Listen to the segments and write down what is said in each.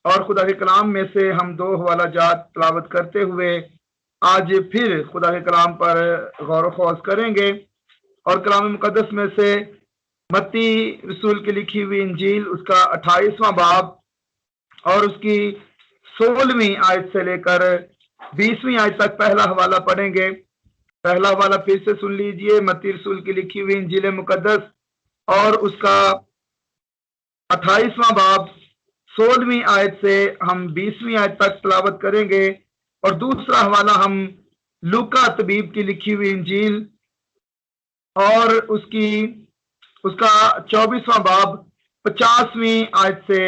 اور خدا کے کلام میں سے ہم 2 حوالہ جات تلاوت کرتے ہوئے آج پھر خدا کے کلام پر غور و خوض کریں گے، اور کلام مقدس میں سے متی رسول کی لکھی ہوئی انجیل اس کا 28واں باب اور اس کی 16ویں آیت سے لے کر 20ویں آیت تک پہلا حوالہ پڑھیں گے۔ پہلا حوالہ پھر سے سن لیجئے، متی رسول کی لکھی ہوئی انجیل مقدس اور اس کا 28واں باب 16ویں آیت سے ہم 20ویں آیت تک تلاوت کریں گے، اور دوسرا حوالہ ہم لوکا طبیب کی لکھی ہوئی انجیل اور اس کا 24واں باب 50ویں آیت سے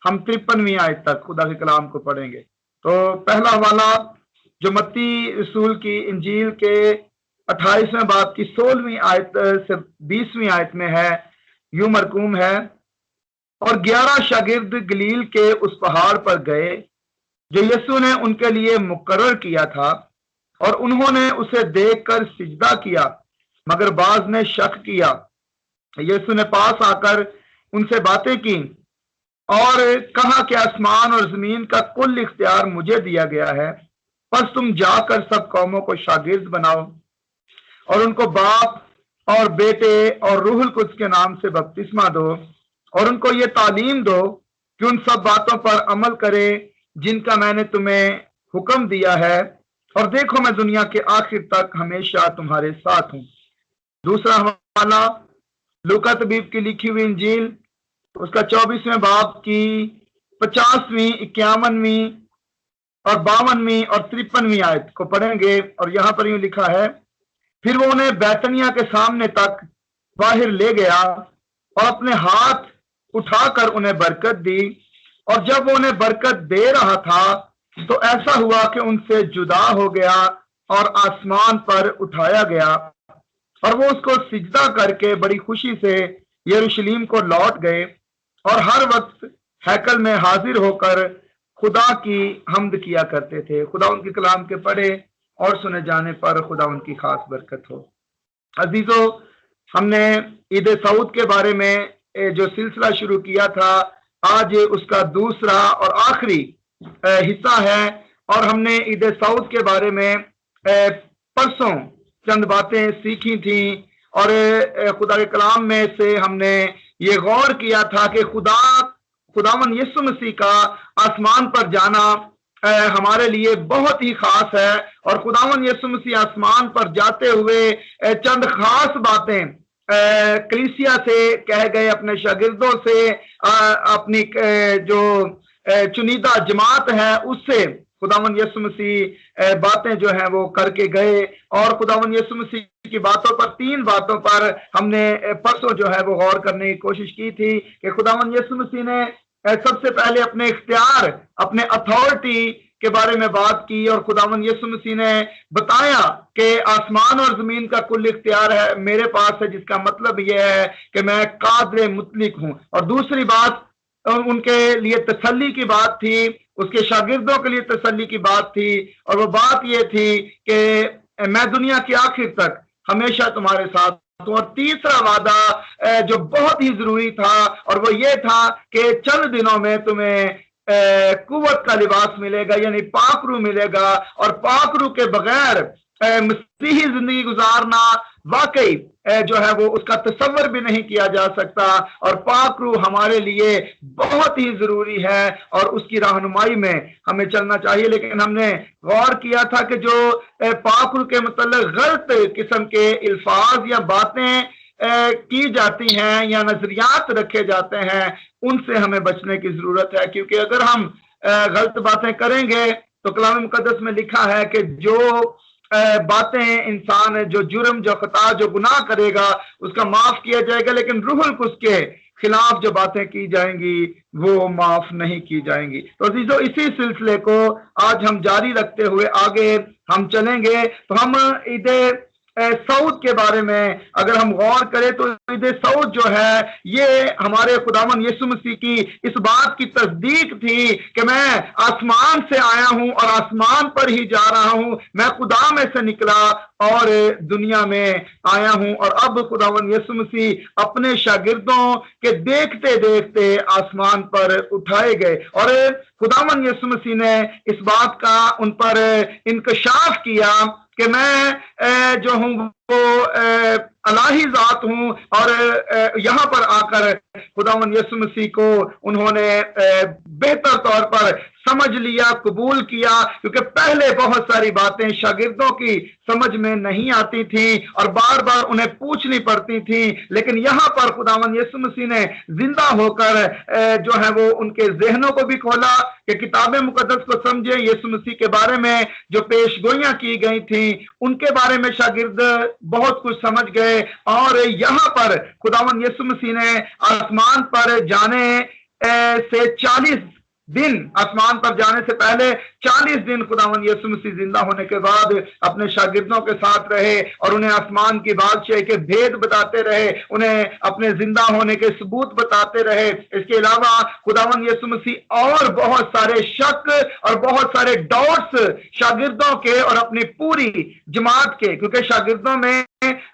ہم 53ویں آیت تک خدا کے کلام کو پڑھیں گے۔ تو پہلا حوالہ جو متی رسول کی انجیل کے 28ویں باب کی 16ویں آیت سے 20ویں آیت میں ہے، یوں مرقوم ہے: اور 11 شاگرد گلیل کے اس پہاڑ پر گئے جو یسوع نے ان کے لیے مقرر کیا تھا، اور انہوں نے اسے دیکھ کر سجدہ کیا، مگر بعض نے شک کیا۔ یسوع نے پاس آ کر ان سے باتیں کی اور کہا کہ آسمان اور زمین کا کل اختیار مجھے دیا گیا ہے، پس تم جا کر سب قوموں کو شاگرد بناؤ اور ان کو باپ اور بیٹے اور روح القدس کے نام سے بپتسمہ دو، اور ان کو یہ تعلیم دو کہ ان سب باتوں پر عمل کرے جن کا میں نے تمہیں حکم دیا ہے، اور دیکھو میں دنیا کے آخر تک ہمیشہ تمہارے ساتھ ہوں۔ دوسرا حوالہ لوکا طبیب کی لکھی ہوئی انجیل اس کا 24ویں باب کی 50ویں 51ویں اور 52ویں اور 53ویں آیت کو پڑھیں گے، اور یہاں پر یوں لکھا ہے: پھر وہ انہیں بیتنیا کے سامنے تک باہر لے گیا اور اپنے ہاتھ اٹھا کر انہیں برکت دی، اور جب وہ انہیں برکت دے رہا تھا تو ایسا ہوا کہ ان سے جدا ہو گیا اور آسمان پر اٹھایا گیا، اور وہ اس کو سجدہ کر کے بڑی خوشی سے یروشلم کو لوٹ گئے، اور ہر وقت ہیکل میں حاضر ہو کر خدا کی حمد کیا کرتے تھے۔ خدا ان کے کلام کے پڑھے اور سنے جانے پر خدا ان کی خاص برکت ہو۔ عزیزو، ہم نے عید سعود کے بارے میں جو سلسلہ شروع کیا تھا، آج اس کا دوسرا اور آخری حصہ ہے، اور ہم نے عید سعود کے بارے میں پرسوں چند باتیں سیکھی تھیں، اور خدا کے کلام میں سے ہم نے یہ غور کیا تھا کہ خداوند یسوع مسیح کا آسمان پر جانا ہمارے لیے بہت ہی خاص ہے، اور خداوند یسوع مسیح آسمان پر جاتے ہوئے چند خاص باتیں کلیسیا سے کہہ گئے، اپنے شاگردوں سے، اپنی جو چنیدہ جماعت ہے اس سے خداوند یسوع مسیح باتیں جو ہیں وہ کر کے گئے، اور خداوند یسوع مسیح کی باتوں پر 3 باتوں پر ہم نے پرسوں جو ہے وہ غور کرنے کی کوشش کی تھی کہ خداوند یسوع مسیح نے سب سے پہلے اپنے اختیار، اپنے اتھارٹی کے بارے میں بات کی، اور خداوند یسوع مسیح نے بتایا کہ آسمان اور زمین کا کل اختیار ہے میرے پاس ہے، جس کا مطلب یہ ہے کہ میں قادر مطلق ہوں۔ اور دوسری بات ان کے لیے تسلی کی بات تھی، اس کے شاگردوں کے لیے تسلی کی بات تھی، اور وہ بات یہ تھی کہ میں دنیا کے آخر تک ہمیشہ تمہارے ساتھ ہوں۔ اور تیسرا وعدہ جو بہت ہی ضروری تھا، اور وہ یہ تھا کہ چند دنوں میں تمہیں قوت کا لباس ملے گا، یعنی پاک روح ملے گا، اور پاک روح کے بغیر مسیحی زندگی گزارنا واقعی جو ہے وہ اس کا تصور بھی نہیں کیا جا سکتا، اور پاک روح ہمارے لیے بہت ہی ضروری ہے، اور اس کی رہنمائی میں ہمیں چلنا چاہیے۔ لیکن ہم نے غور کیا تھا کہ جو پاک روح کے متعلق غلط قسم کے الفاظ یا باتیں کی جاتی ہیں یا نظریات رکھے جاتے ہیں، ان سے ہمیں بچنے کی ضرورت ہے، کیونکہ اگر ہم غلط باتیں کریں گے تو کلام مقدس میں لکھا ہے کہ جو باتیں انسان جو جرم، جو خطا، جو گناہ کرے گا اس کا معاف کیا جائے گا، لیکن روح القدس کے خلاف جو باتیں کی جائیں گی وہ معاف نہیں کی جائیں گی۔ تو عزیزو، اسی سلسلے کو آج ہم جاری رکھتے ہوئے آگے ہم چلیں گے۔ تو ہم عید سعود کے بارے میں اگر ہم غور کریں تو عید سعود جو ہے یہ ہمارے خداوند یسوع مسیح کی اس بات کی تصدیق تھی کہ میں آسمان سے آیا ہوں اور آسمان پر ہی جا رہا ہوں، میں خدا میں سے نکلا اور دنیا میں آیا ہوں، اور اب خداوند یسوع مسیح اپنے شاگردوں کے دیکھتے دیکھتے آسمان پر اٹھائے گئے، اور خداوند یسوع مسیح نے اس بات کا ان پر انکشاف کیا کہ میں جو ہوں وہ الہی ذات ہوں، اور یہاں پر آ کر خداوند یسوع مسیح کو انہوں نے بہتر طور پر سمجھ لیا، قبول کیا، کیونکہ پہلے بہت ساری باتیں شاگردوں کی سمجھ میں نہیں آتی تھیں اور بار بار انہیں پوچھنی پڑتی تھیں، لیکن یہاں پر خداوند یسوع مسیح نے زندہ ہو کر جو ہے وہ ان کے ذہنوں کو بھی کھولا کہ کتاب مقدس کو سمجھیں، یسوع مسیح کے بارے میں جو پیش گوئیاں کی گئی تھیں ان کے بارے میں شاگرد بہت کچھ سمجھ گئے، اور یہاں پر خداوند یسوع مسیح نے آسمان پر جانے سے 40 دن، آسمان پر جانے سے پہلے 40 دن خداوند یسوع مسیح زندہ ہونے کے بعد اپنے شاگردوں کے ساتھ رہے اور انہیں آسمان کی بادشاہی کے بھید بتاتے رہے، انہیں اپنے زندہ ہونے کے ثبوت بتاتے رہے۔ اس کے علاوہ خداوند یسوع مسیح اور بہت سارے شک اور بہت سارے ڈاؤٹس شاگردوں کے اور اپنی پوری جماعت کے، کیونکہ شاگردوں میں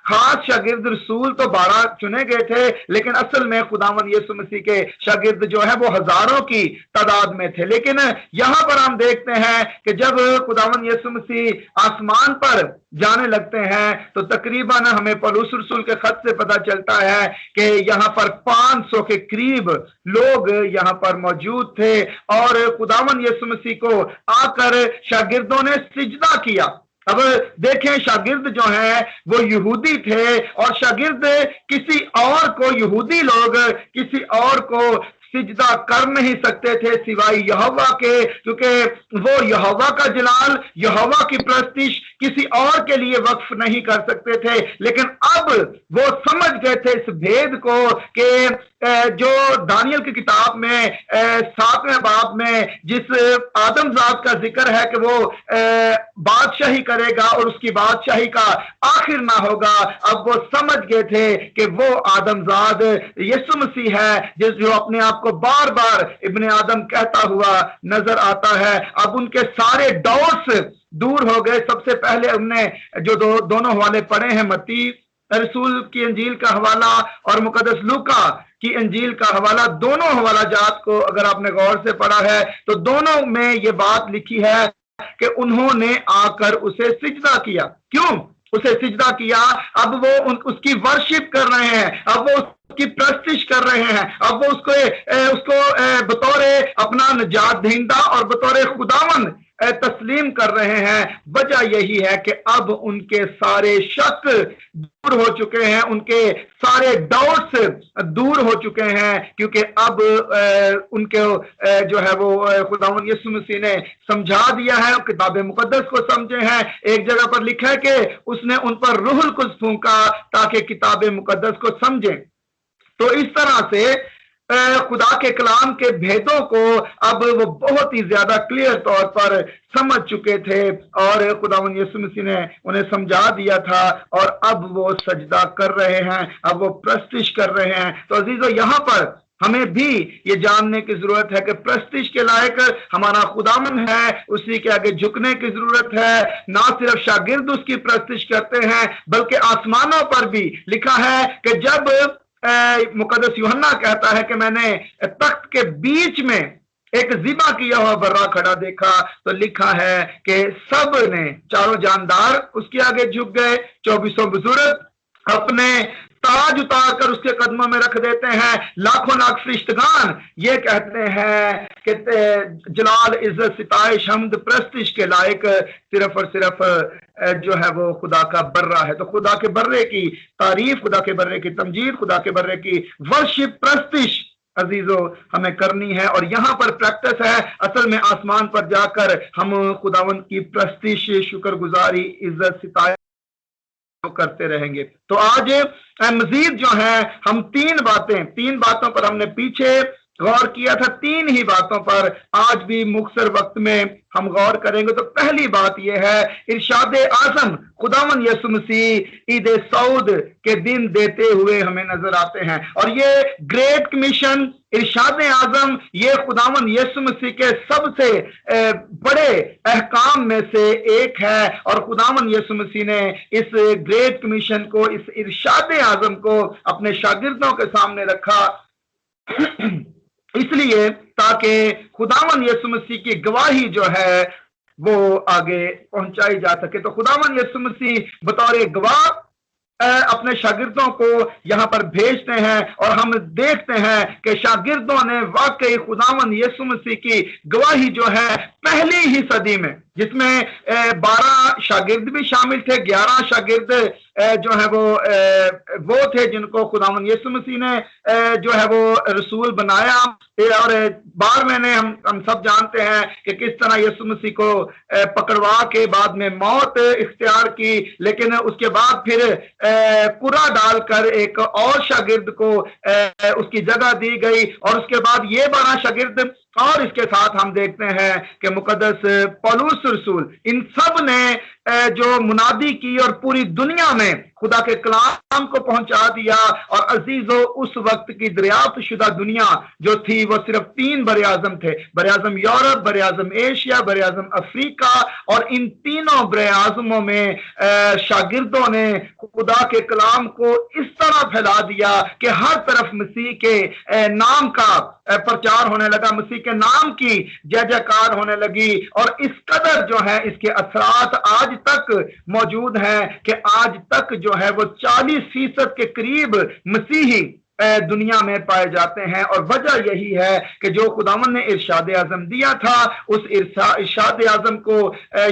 خاص شاگرد رسول تو 12 چنے گئے تھے، لیکن اصل میں خداوند یسوع مسیح کے شاگرد جو ہے وہ ہزاروں کی تعداد میں تھے، لیکن یہاں پر ہم دیکھتے ہیں کہ جب خداوند یسوع مسیح آسمان پر جانے لگتے ہیں تو تقریباً ہمیں پولس رسول کے خط سے پتہ چلتا ہے کہ یہاں پر 500 کے قریب لوگ یہاں پر موجود تھے، اور خداوند یسوع مسیح کو آ کر شاگردوں نے سجدہ کیا۔ اب دیکھیں، شاگرد جو ہیں وہ یہودی تھے، اور شاگرد کسی اور کو، یہودی لوگ کسی اور کو سجدہ کر نہیں سکتے تھے سوائے یہوہ کے، کیونکہ وہ یہوہ کا جلال، یہوہ کی پرستش کسی اور کے لیے وقف نہیں کر سکتے تھے۔ لیکن اب وہ سمجھ گئے تھے اس بھید کو کہ جو دانیل کی کتاب میں 7ویں باب میں جس آدم ذات کا ذکر ہے کہ وہ بادشاہی کرے گا اور اس کی بادشاہی کا آخر نہ ہوگا، اب وہ سمجھ گئے تھے کہ وہ آدم ذات یسوع مسیح ہے جس جو اپنے آپ کو بار بار ابن آدم کہتا ہوا نظر آتا ہے۔ اب ان کے سارے ڈاؤٹس دور ہو گئے۔ سب سے پہلے ہم نے جو دونوں حوالے پڑھے ہیں، متی رسول کی انجیل کا حوالہ اور مقدس لوکا کی انجیل کا حوالہ، دونوں حوالہ جات کو اگر آپ نے غور سے پڑھا ہے تو دونوں میں یہ بات لکھی ہے کہ انہوں نے آ کر اسے سجدہ کیا۔ کیوں اسے سجدہ کیا؟ اب وہ اس کی ورشپ کر رہے ہیں، اب وہ اس کی پرستش کر رہے ہیں، اب وہ اس کو بطور اپنا نجات دہندہ اور بطور خداوند تسلیم کر رہے ہیں۔ وجہ یہی ہے کہ اب ان کے سارے شک دور ہو چکے ہیں، ان کے سارے ڈاؤٹس دور ہو چکے ہیں، کیونکہ اب ان کے جو ہے وہ خداوند یسوع مسیح نے سمجھا دیا ہے، کتاب مقدس کو سمجھے ہیں۔ ایک جگہ پر لکھا ہے کہ اس نے ان پر روح القدس پھونکا تاکہ کتاب مقدس کو سمجھیں۔ تو اس طرح سے خدا کے کلام کے بھیدوں کو اب وہ بہت ہی زیادہ کلیئر طور پر سمجھ چکے تھے، اور خداوند یسوع مسیح نے انہیں سمجھا دیا تھا، اور اب وہ سجدہ کر رہے ہیں، اب وہ پرستش کر رہے ہیں۔ تو عزیزو، یہاں پر ہمیں بھی یہ جاننے کی ضرورت ہے کہ پرستش کے لائق ہمارا خداوند ہے، اسی کے آگے جھکنے کی ضرورت ہے۔ نہ صرف شاگرد اس کی پرستش کرتے ہیں بلکہ آسمانوں پر بھی لکھا ہے کہ جب مقدس یوحنا کہتا ہے کہ میں نے تخت کے بیچ میں ایک ذبح کیا ہوا برا کھڑا دیکھا، تو لکھا ہے کہ سب نے، چاروں جاندار اس کے آگے جھک گئے، 24 بزرگ اپنے تاج اتار کر اس کے قدموں میں رکھ دیتے ہیں، لاکھوں لاکھ فرشتگان یہ کہتے ہیں کہ جلال، عزت، ستائش، حمد، پرستش کے لائق صرف اور صرف جو ہے وہ خدا کا برہ ہے۔ تو خدا کے برے کی تعریف، خدا کے برے کی تمجید، خدا کے برے کی ورشپ، پرستش عزیزو ہمیں کرنی ہے، اور یہاں پر پریکٹس ہے۔ اصل میں آسمان پر جا کر ہم خداوند کی پرستش، شکر گزاری، عزت، ستائش کرتے رہیں گے۔ تو آج مزید جو ہے ہم تین باتوں پر ہم نے پیچھے غور کیا تھا 3 ہی باتوں پر، آج بھی مختصر وقت میں ہم غور کریں گے۔ تو پہلی بات یہ ہے، ارشاد اعظم خداوند یسوع مسیح عید سعود کے دن دیتے ہوئے ہمیں نظر آتے ہیں، اور یہ گریٹ کمیشن، ارشاد اعظم، یہ خداوند یسوع مسیح کے سب سے بڑے احکام میں سے ایک ہے، اور خداوند یسوع مسیح نے اس گریٹ کمیشن کو، اس ارشاد اعظم کو اپنے شاگردوں کے سامنے رکھا، اس لیے تاکہ خداوند یسوع مسیح کی گواہی جو ہے وہ آگے پہنچائی جا سکے۔ تو خداوند یسوع مسیح بطور گواہ اپنے شاگردوں کو یہاں پر بھیجتے ہیں، اور ہم دیکھتے ہیں کہ شاگردوں نے واقعی خداوند یسوع مسیح کی گواہی جو ہے پہلی ہی صدی میں، جس میں 12 شاگرد بھی شامل تھے، 11 شاگرد جو ہے وہ تھے جن کو خداوند یسوع مسیح نے جو ہے وہ رسول بنایا، اور بعد میں ہم سب جانتے ہیں کہ کس طرح یسوع مسیح کو پکڑوا کے بعد میں موت اختیار کی، لیکن اس کے بعد پھر قرعہ ڈال کر ایک اور شاگرد کو اس کی جگہ دی گئی، اور اس کے بعد یہ 12 شاگرد، اور اس کے ساتھ ہم دیکھتے ہیں کہ مقدس پولس رسول، ان سب نے جو منادی کی اور پوری دنیا میں خدا کے کلام کو پہنچا دیا۔ اور عزیزو، اس وقت کی دریافت شدہ دنیا جو تھی وہ صرف 3 بر اعظم تھے، بر اعظم یورپ، بر اعظم ایشیا، بر اعظم افریقہ، اور ان تینوں بر اعظموں میں شاگردوں نے خدا کے کلام کو اس طرح پھیلا دیا کہ ہر طرف مسیح کے نام کا پرچار ہونے لگا، مسیح کے نام کی جے جیکار ہونے لگی، اور اس قدر جو ہے اس کے اثرات آج تک موجود ہیں کہ آج تک جو ہے وہ 40% کے قریب مسیحی دنیا میں پائے جاتے ہیں۔ اور وجہ یہی ہے کہ جو خداوند نے ارشاد اعظم دیا تھا، اس ارشاد اعظم کو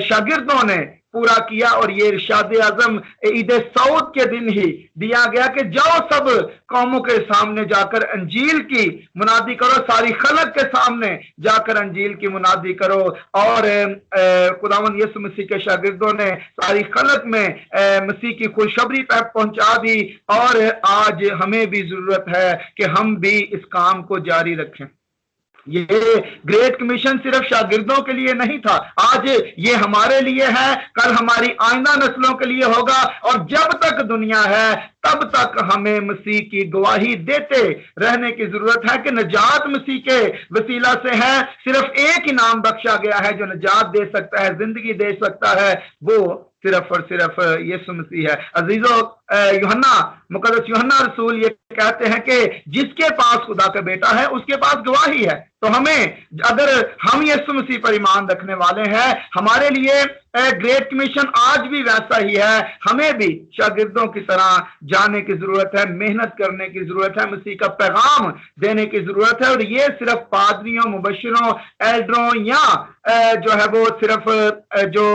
شاگردوں نے پورا کیا، اور یہ ارشاد اعظم عید سعود کے دن ہی دیا گیا کہ جاؤ سب قوموں کے سامنے جا کر انجیل کی منادی کرو، ساری خلق کے سامنے جا کر انجیل کی منادی کرو، اور خداوند یسوع مسیح کے شاگردوں نے ساری خلق میں مسیح کی خوشخبری پہنچا دی، اور آج ہمیں بھی ضرورت ہے کہ ہم بھی اس کام کو جاری رکھیں۔ یہ گریٹ کمیشن صرف شاگردوں کے لیے نہیں تھا، آج یہ ہمارے لیے ہے، کل ہماری آئندہ نسلوں کے لیے ہوگا، اور جب تک دنیا ہے تب تک ہمیں مسیح کی گواہی دیتے رہنے کی ضرورت ہے کہ نجات مسیح کے وسیلہ سے ہے۔ صرف ایک انعام بخشا گیا ہے جو نجات دے سکتا ہے، زندگی دے سکتا ہے، وہ صرف اور صرف یسوع مسیح ہے۔ عزیزو، یوحنا، مقدس یوحنا رسول یہ کہتے ہیں کہ جس کے پاس خدا کا بیٹا ہے اس کے پاس گواہی ہے۔ تو ہمیں، اگر ہم یسوع مسیح پر ایمان رکھنے والے ہیں، ہمارے لیے گریٹ کمیشن آج بھی ویسا ہی ہے، ہمیں بھی شاگردوں کی طرح جانے کی ضرورت ہے، محنت کرنے کی ضرورت ہے، مسیح کا پیغام دینے کی ضرورت ہے، اور یہ صرف پادریوں، مبشروں، ایلڈروں یا جو ہے وہ صرف جو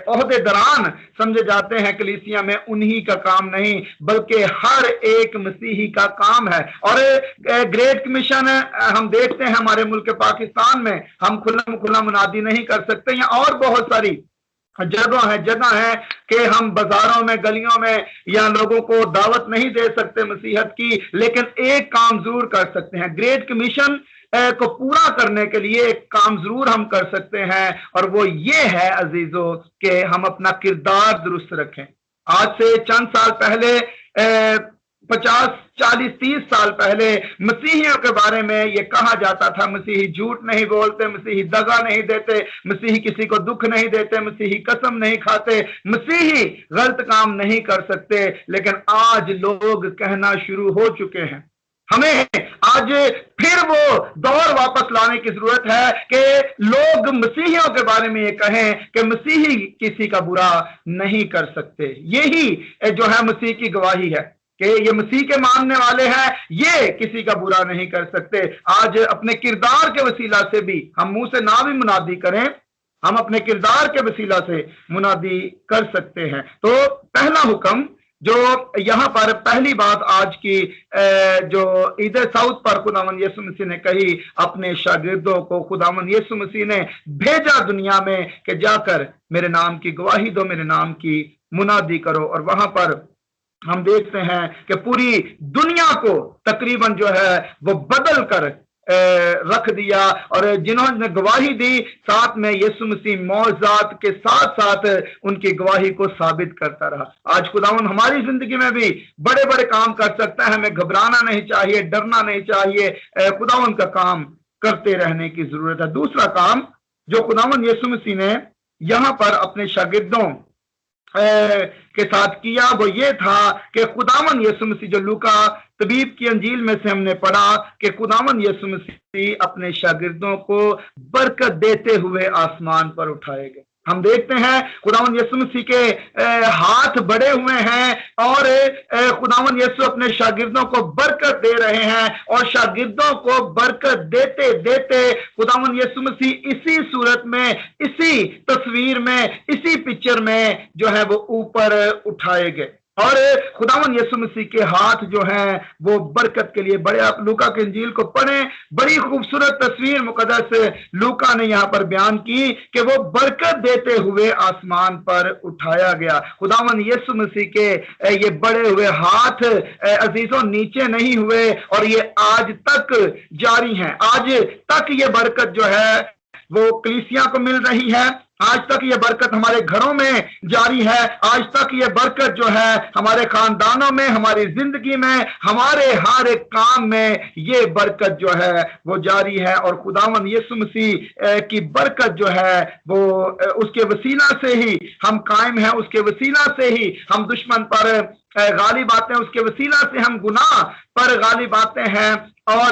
عہدے دران سمجھے جاتے ہیں کلیسیا میں، انہی کا کام نہیں، بلکہ ہر ایک مسیحی کا کام ہے۔ اور گریٹ کمیشن ہم دیکھتے ہیں ہمارے ملک پاکستان میں ہم کھلا منادی نہیں کر سکتے، یا اور بہت ساری جگہ ہے کہ ہم بازاروں میں، گلیوں میں یا لوگوں کو دعوت نہیں دے سکتے مسیحت کی، لیکن ایک کام ضرور کر سکتے ہیں۔ گریٹ کمیشن کو پورا کرنے کے لیے ایک کام ضرور ہم کر سکتے ہیں، اور وہ یہ ہے عزیزو کہ ہم اپنا کردار درست رکھیں۔ آج سے چند سال پہلے 50 40 30 سال پہلے مسیحیوں کے بارے میں یہ کہا جاتا تھا مسیحی جھوٹ نہیں بولتے، مسیحی دغا نہیں دیتے، مسیحی کسی کو دکھ نہیں دیتے، مسیحی قسم نہیں کھاتے، مسیحی غلط کام نہیں کر سکتے، لیکن آج لوگ کہنا شروع ہو چکے ہیں۔ ہمیں آج پھر وہ دور واپس لانے کی ضرورت ہے کہ لوگ مسیحیوں کے بارے میں یہ کہیں کہ مسیحی کسی کا برا نہیں کر سکتے۔ یہی جو ہے مسیح کی گواہی ہے کہ یہ مسیح کے ماننے والے ہیں، یہ کسی کا برا نہیں کر سکتے۔ آج اپنے کردار کے وسیلہ سے بھی ہم منہ سے نہ بھی منادی کریں، ہم اپنے کردار کے وسیلہ سے منادی کر سکتے ہیں۔ تو پہلا حکم جو یہاں پر پہلی بات آج کی جو عید سعود پر خداوند یسوع مسیح نے کہی، اپنے شاگردوں کو خداوند یسوع مسیح نے بھیجا دنیا میں کہ جا کر میرے نام کی گواہی دو، میرے نام کی منادی کرو، اور وہاں پر ہم دیکھتے ہیں کہ پوری دنیا کو تقریباً جو ہے وہ بدل کر رکھ دیا اور جنہوں نے گواہی دی ساتھ میں یسوع مسیح معجزات کے ساتھ ساتھ ان کی گواہی کو ثابت کرتا رہا۔ آج خداوند ہماری زندگی میں بھی بڑے بڑے کام کر سکتا ہے، ہمیں گھبرانا نہیں چاہیے، ڈرنا نہیں چاہیے، خداوند کا کام کرتے رہنے کی ضرورت ہے۔ دوسرا کام جو خداوند یسوع مسیح نے یہاں پر اپنے شاگردوں کے ساتھ کیا وہ یہ تھا کہ خداوند یسوع مسیح، جو لوکا طبیب کی انجیل میں سے ہم نے پڑھا کہ خداوند یسوع مسیح اپنے شاگردوں کو برکت دیتے ہوئے آسمان پر اٹھائے گئے۔ ہم دیکھتے ہیں خداوند یسوع مسیح کے ہاتھ بڑے ہوئے ہیں اور خداوند یسوع اپنے شاگردوں کو برکت دے رہے ہیں، اور شاگردوں کو برکت دیتے دیتے خداوند یسوع مسیح اسی صورت میں، اسی تصویر میں، اسی پکچر میں جو ہے وہ اوپر اٹھائے گئے۔ اور خداوند یسوع مسیح کے ہاتھ جو ہیں وہ برکت کے لیے بڑے، آپ لوکا کی انجیل کو پڑھیں، بڑی خوبصورت تصویر مقدس لوکا نے یہاں پر بیان کی کہ وہ برکت دیتے ہوئے آسمان پر اٹھایا گیا۔ خداوند یسوع مسیح کے یہ بڑے ہوئے ہاتھ عزیزوں نیچے نہیں ہوئے، اور یہ آج تک جاری ہیں۔ آج تک یہ برکت جو ہے وہ کلیسیا کو مل رہی ہے، آج تک یہ برکت ہمارے گھروں میں جاری ہے، آج تک یہ برکت جو ہے ہمارے خاندانوں میں، ہماری زندگی میں، ہمارے ہر ایک کام میں یہ برکت جو ہے وہ جاری ہے۔ اور خداوند یسوع مسیح کی برکت جو ہے وہ اس کے وسیلہ سے ہی ہم قائم ہیں، اس کے وسیلہ سے ہی ہم دشمن پر غالب آتے ہیں، اس کے وسیلہ سے ہم گناہ پر غالب آتے ہیں اور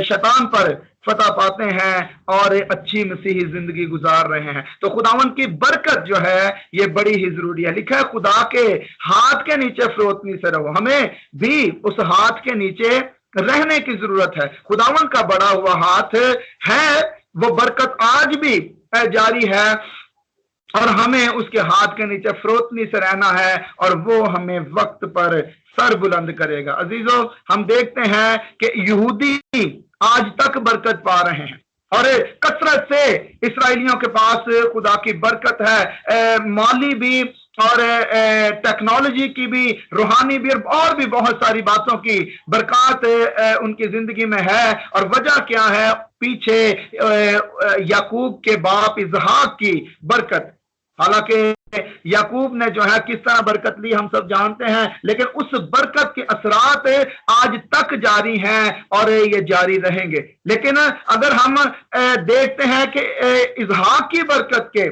شیطان پر فتح پاتے ہیں اور اچھی مسیحی زندگی گزار رہے ہیں۔ تو خداوند کی برکت جو ہے یہ بڑی ہی ضروری ہے۔ لکھا ہے خدا کے ہاتھ کے نیچے فروتنی سے رہو، ہمیں بھی اس ہاتھ کے نیچے رہنے کی ضرورت ہے۔ خداوند کا بڑا ہوا ہاتھ ہے، وہ برکت آج بھی جاری ہے، اور ہمیں اس کے ہاتھ کے نیچے فروتنی سے رہنا ہے، اور وہ ہمیں وقت پر سر بلند کرے گا۔ عزیزو، ہم دیکھتے ہیں کہ یہودی آج تک برکت پا رہے ہیں، اور کثرت سے اسرائیلیوں کے پاس خدا کی برکت ہے، مالی بھی اور ٹیکنالوجی کی بھی، روحانی بھی، اور بھی بہت ساری باتوں کی برکات ان کی زندگی میں ہے۔ اور وجہ کیا ہے؟ پیچھے یعقوب کے باپ اسحاق کی برکت۔ حالانکہ یعقوب نے جو ہے کس طرح برکت لی ہم سب جانتے ہیں، لیکن اس برکت کے اثرات آج تک جاری ہیں اور یہ جاری رہیں گے۔ لیکن اگر ہم دیکھتے ہیں کہ اسحاق کی برکت کے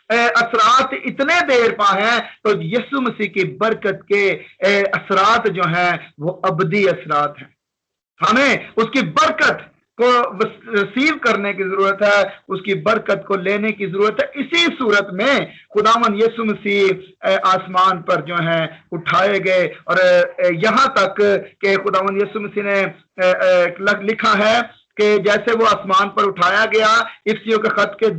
اثرات اتنے دیر پا ہیں، تو یسوع مسیح کی برکت کے اثرات جو ہیں وہ ابدی اثرات ہیں۔ ہمیں اس کی برکت کو ریسیو کرنے کی ضرورت ہے، اس کی برکت کو لینے کی ضرورت ہے۔ اسی صورت میں خداوند یسوع مسیح آسمان پر جو ہیں اٹھائے گئے، اور یہاں تک کہ خداوند یسوع مسیح نے لکھا ہے کہ جیسے وہ آسمان پر اٹھایا گیا، افسیوں کے خط کے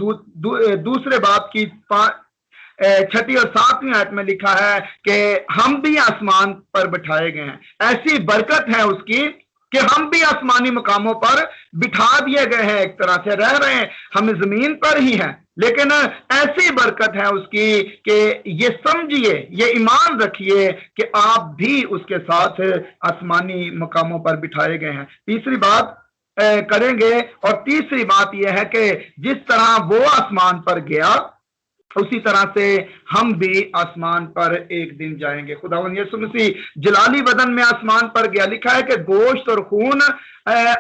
دوسرے باب کی 6 اور 7 آیت میں لکھا ہے کہ ہم بھی آسمان پر بٹھائے گئے ہیں۔ ایسی برکت ہے اس کی کہ ہم بھی آسمانی مقاموں پر بٹھا دیے گئے ہیں، ایک طرح سے رہ رہے ہیں، ہم زمین پر ہی ہیں، لیکن ایسی برکت ہے اس کی کہ یہ سمجھیے، یہ ایمان رکھیے کہ آپ بھی اس کے ساتھ آسمانی مقاموں پر بٹھائے گئے ہیں۔ تیسری بات کریں گے، اور تیسری بات یہ ہے کہ جس طرح وہ آسمان پر گیا اسی طرح سے ہم بھی آسمان پر ایک دن جائیں گے۔ خداوند یسوع مسیح جلالی بدن میں آسمان پر گیا۔ لکھا ہے کہ گوشت اور خون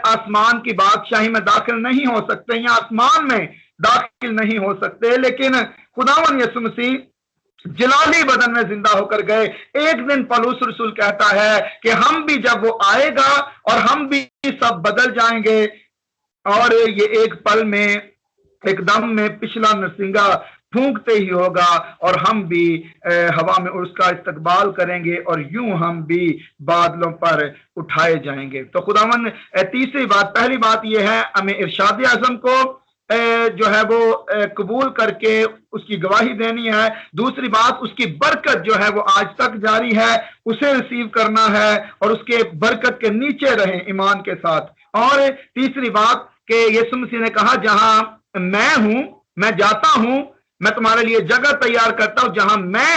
آسمان کی بادشاہی میں داخل نہیں ہو سکتے، یا آسمان میں داخل نہیں ہو سکتے، لیکن خداوند یسوع مسیح جلالی بدن میں زندہ ہو کر گئے۔ ایک دن پولس رسول کہتا ہے کہ ہم بھی جب وہ آئے گا اور ہم بھی سب بدل جائیں گے، اور یہ ایک پل میں، ایک دم میں پچھلا نرسنگا پھونکتے ہی ہوگا، اور ہم بھی ہوا میں اس کا استقبال کریں گے، اور یوں ہم بھی بادلوں پر اٹھائے جائیں گے۔ تو خداوند تیسری بات، پہلی بات یہ ہے ہمیں ارشاد اعظم کو جو ہے وہ قبول کر کے اس کی گواہی دینی ہے۔ دوسری بات، اس کی برکت جو ہے وہ آج تک جاری ہے، اسے ریسیو کرنا ہے اور اس کے برکت کے نیچے رہیں ایمان کے ساتھ۔ اور تیسری بات کہ یسوع مسیح نے کہا جہاں میں ہوں، میں جاتا ہوں، میں تمہارے لیے جگہ تیار کرتا ہوں، جہاں میں